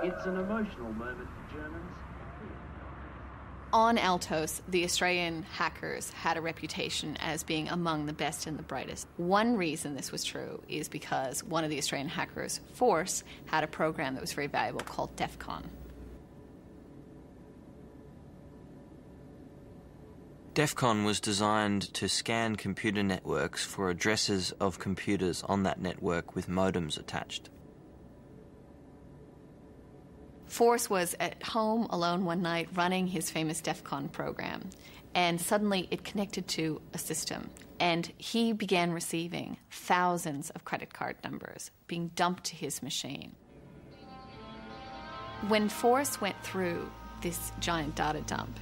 It's an emotional moment for Germans. On Altos, the Australian hackers had a reputation as being among the best and the brightest. One reason this was true is because one of the Australian hackers, Force, had a program that was very valuable called DEFCON. DEFCON was designed to scan computer networks for addresses of computers on that network with modems attached. Force was at home alone one night running his famous DEFCON program, and suddenly it connected to a system, and he began receiving thousands of credit card numbers being dumped to his machine. When Force went through this giant data dump,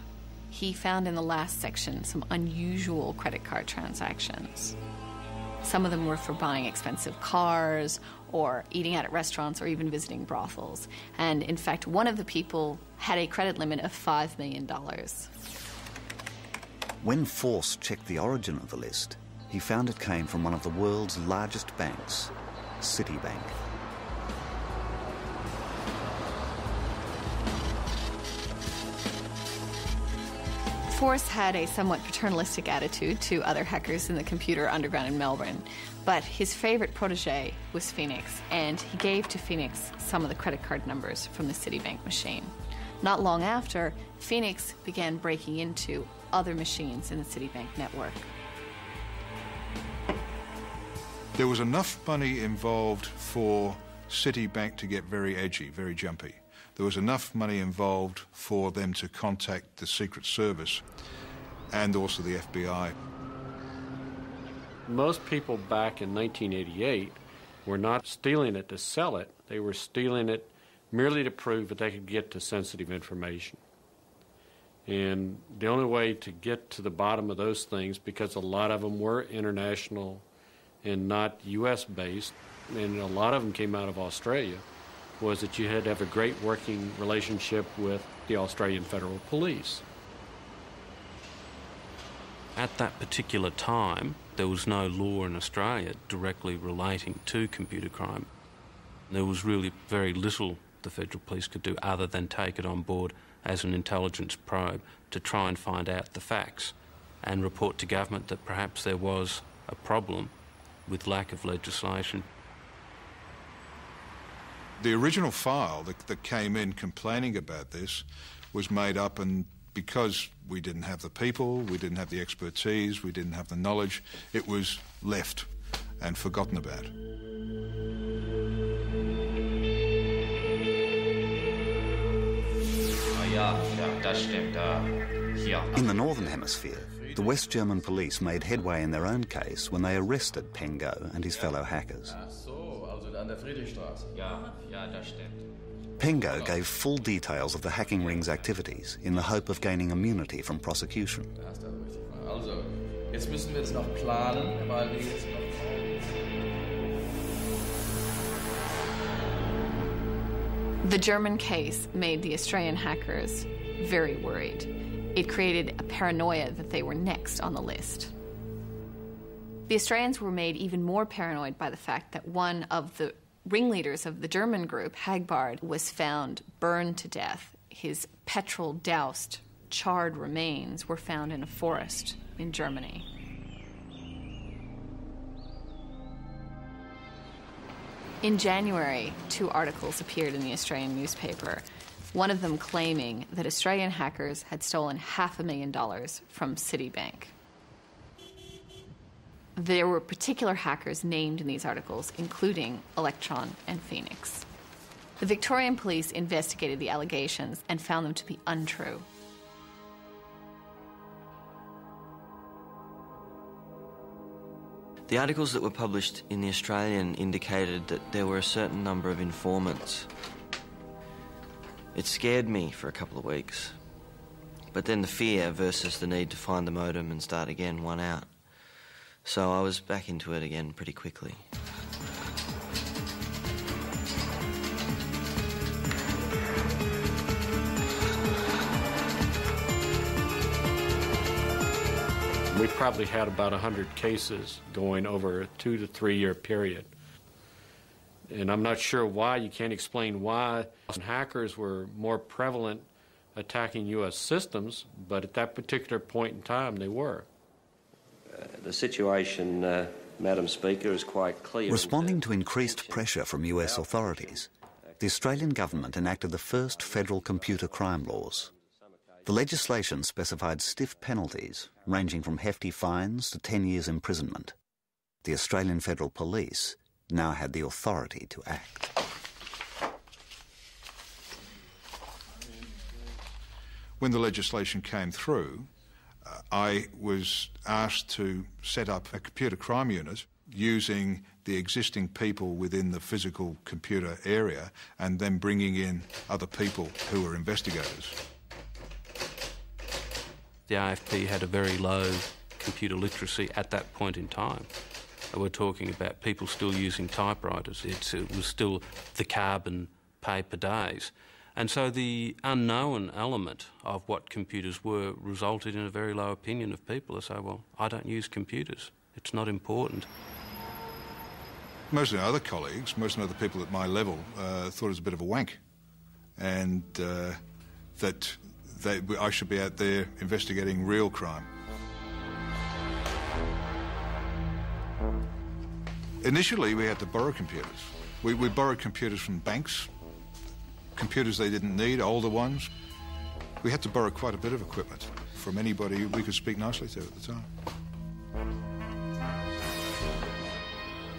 he found in the last section some unusual credit card transactions. Some of them were for buying expensive cars, or eating out at restaurants, or even visiting brothels. And in fact, one of the people had a credit limit of $5 million. When Force checked the origin of the list, he found it came from one of the world's largest banks, Citibank. Force had a somewhat paternalistic attitude to other hackers in the computer underground in Melbourne, but his favorite protege was Phoenix, and he gave to Phoenix some of the credit card numbers from the Citibank machine. Not long after, Phoenix began breaking into other machines in the Citibank network. There was enough money involved for Citibank to get very edgy, very jumpy. There was enough money involved for them to contact the Secret Service and also the FBI. Most people back in 1988 were not stealing it to sell it. They were stealing it merely to prove that they could get to sensitive information. And the only way to get to the bottom of those things, because a lot of them were international and not U.S.-based, and a lot of them came out of Australia, was that you had to have a great working relationship with the Australian Federal Police. At that particular time, there was no law in Australia directly relating to computer crime. There was really very little the Federal Police could do other than take it on board as an intelligence probe to try and find out the facts and report to government that perhaps there was a problem with lack of legislation. The original file that came in complaining about this was made up, and because we didn't have the people, we didn't have the expertise, we didn't have the knowledge, it was left and forgotten about. In the Northern Hemisphere, the West German police made headway in their own case when they arrested Pengo and his fellow hackers. Pengo gave full details of the hacking ring's activities in the hope of gaining immunity from prosecution. The German case made the Australian hackers very worried. It created a paranoia that they were next on the list. The Australians were made even more paranoid by the fact that one of the ringleaders of the German group, Hagbard, was found burned to death. His petrol-doused, charred remains were found in a forest in Germany. In January, 2 articles appeared in the Australian newspaper, one of them claiming that Australian hackers had stolen $500,000 from Citibank. There were particular hackers named in these articles, including Electron and Phoenix. The Victorian police investigated the allegations and found them to be untrue. The articles that were published in the Australian indicated that there were a certain number of informants. It scared me for a couple of weeks, but then the fear versus the need to find the modem and start again won out. So I was back into it again pretty quickly. We probably had about 100 cases going over a 2 to 3 year period. And I'm not sure why. You can't explain why hackers were more prevalent attacking U.S. systems, but at that particular point in time, they were. The situation, Madam Speaker, is quite clear. Responding to increased pressure from US authorities, the Australian government enacted the first federal computer crime laws. The legislation specified stiff penalties, ranging from hefty fines to 10 years imprisonment. The Australian Federal Police now had the authority to act. When the legislation came through, I was asked to set up a computer crime unit using the existing people within the physical computer area and then bringing in other people who were investigators. The AFP had a very low computer literacy at that point in time. We're talking about people still using typewriters. It was still the carbon paper days. And so the unknown element of what computers were resulted in a very low opinion of people. They say, well, I don't use computers. It's not important. Most of the other colleagues, most of the other people at my level thought it was a bit of a wank and that I should be out there investigating real crime. Initially, we had to borrow computers. We borrowed computers from banks, computers they didn't need, older ones. We had to borrow quite a bit of equipment from anybody we could speak nicely to at the time.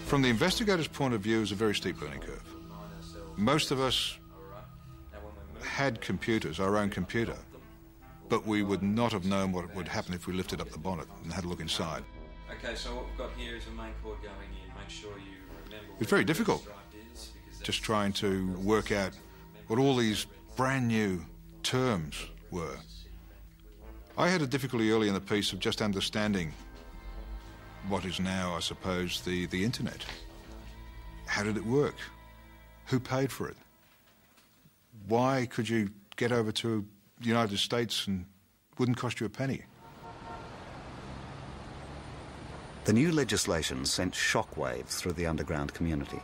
From the investigator's point of view, it was a very steep learning curve. Most of us had computers, our own computer, but we would not have known what would happen if we lifted up the bonnet and had a look inside. Okay, so what we've got here is a main cord going in. Make sure you remember. It's very difficult, just trying to work out what all these brand new terms were. I had a difficulty early in the piece of just understanding what is now, I suppose, the internet. How did it work? Who paid for it? Why could you get over to the United States and it wouldn't cost you a penny? The new legislation sent shockwaves through the underground community.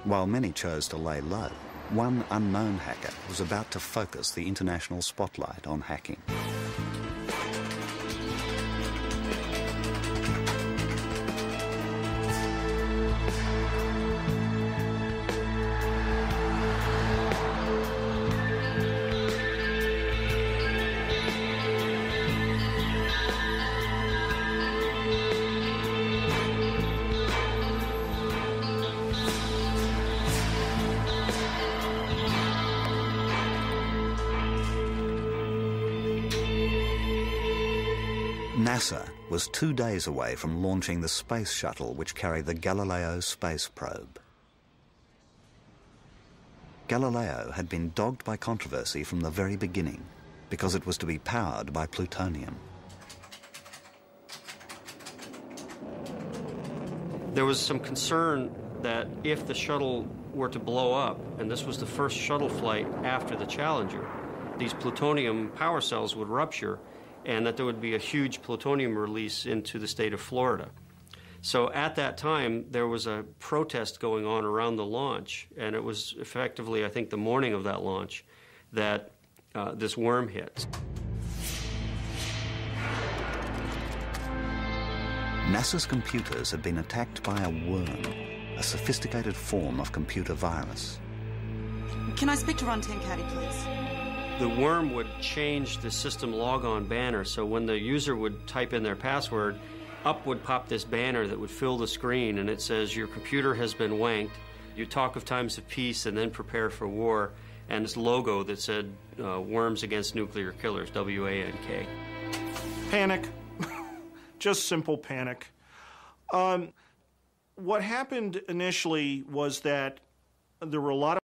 While many chose to lay low, one unknown hacker was about to focus the international spotlight on hacking. NASA was 2 days away from launching the space shuttle which carried the Galileo space probe. Galileo had been dogged by controversy from the very beginning because it was to be powered by plutonium. There was some concern that if the shuttle were to blow up, and this was the first shuttle flight after the Challenger, these plutonium power cells would rupture and that there would be a huge plutonium release into the state of Florida. So at that time, there was a protest going on around the launch, and it was effectively, I think, the morning of that launch that this worm hit. NASA's computers had been attacked by a worm, a sophisticated form of computer virus. Can I speak to Ron Tencati, please? The worm would change the system logon banner, so when the user would type in their password, up would pop this banner that would fill the screen, and it says, your computer has been wanked, you talk of times of peace and then prepare for war, and this logo that said, Worms Against Nuclear Killers, W-A-N-K. Panic. Just simple panic. What happened initially was that there were a lot of